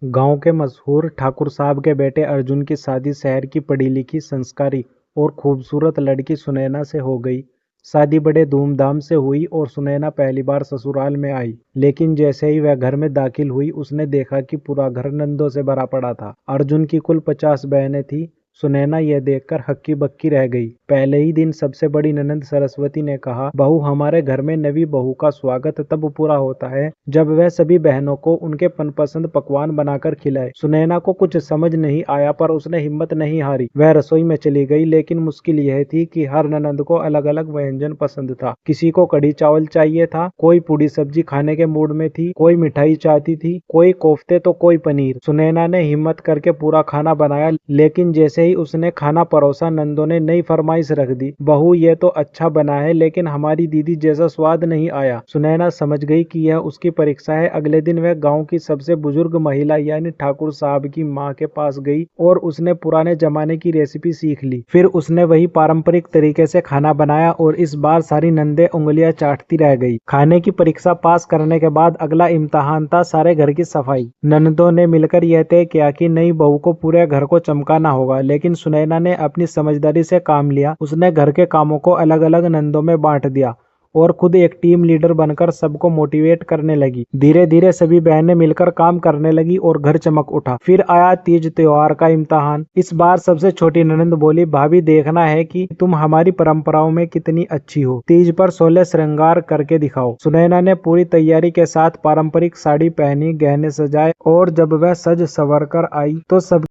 गांव के मशहूर ठाकुर साहब के बेटे अर्जुन की शादी शहर की पढ़ी लिखी, संस्कारी और खूबसूरत लड़की सुनैना से हो गई। शादी बड़े धूमधाम से हुई और सुनैना पहली बार ससुराल में आई। लेकिन जैसे ही वह घर में दाखिल हुई, उसने देखा कि पूरा घर नंदों से भरा पड़ा था। अर्जुन की कुल 50 बहनें थी। सुनैना यह देखकर हक्की बक्की रह गई। पहले ही दिन सबसे बड़ी ननंद सरस्वती ने कहा, बहू, हमारे घर में नवी बहू का स्वागत तब पूरा होता है जब वह सभी बहनों को उनके मनपसंद पकवान बनाकर खिलाए। सुनैना को कुछ समझ नहीं आया, पर उसने हिम्मत नहीं हारी। वह रसोई में चली गई, लेकिन मुश्किल यह थी कि हर ननंद को अलग अलग व्यंजन पसंद था। किसी को कढ़ी चावल चाहिए था, कोई पूड़ी सब्जी खाने के मूड में थी, कोई मिठाई चाहती थी, कोई कोफ्ते तो कोई पनीर। सुनैना ने हिम्मत करके पूरा खाना बनाया, लेकिन जैसे ही उसने खाना परोसा, नंदों ने नई फरमाइश रख दी। बहू, ये तो अच्छा बना है, लेकिन हमारी दीदी जैसा स्वाद नहीं आया। सुनैना समझ गई कि यह उसकी परीक्षा है। अगले दिन वह गांव की सबसे बुजुर्ग महिला यानी ठाकुर साहब की माँ के पास गई और उसने पुराने जमाने की रेसिपी सीख ली। फिर उसने वही पारंपरिक तरीके से खाना बनाया और इस बार सारी नंदे उंगलियां चाटती रह गई। खाने की परीक्षा पास करने के बाद अगला इम्तिहान था सारे घर की सफाई। ननदों ने मिलकर यह तय किया कि नई बहू को पूरे घर को चमकाना होगा, लेकिन सुनैना ने अपनी समझदारी से काम लिया। उसने घर के कामों को अलग अलग नंदों में बांट दिया और खुद एक टीम लीडर बनकर सबको मोटिवेट करने लगी। धीरे धीरे सभी बहनें मिलकर काम करने लगी और घर चमक उठा। फिर आया तीज त्योहार का इम्तिहान। इस बार सबसे छोटी ननंद बोली, भाभी, देखना है कि तुम हमारी परंपराओं में कितनी अच्छी हो। तीज पर 16 श्रृंगार करके दिखाओ। सुनैना ने पूरी तैयारी के साथ पारंपरिक साड़ी पहनी, गहने सजाए और जब वह सज संवर कर आई तो सब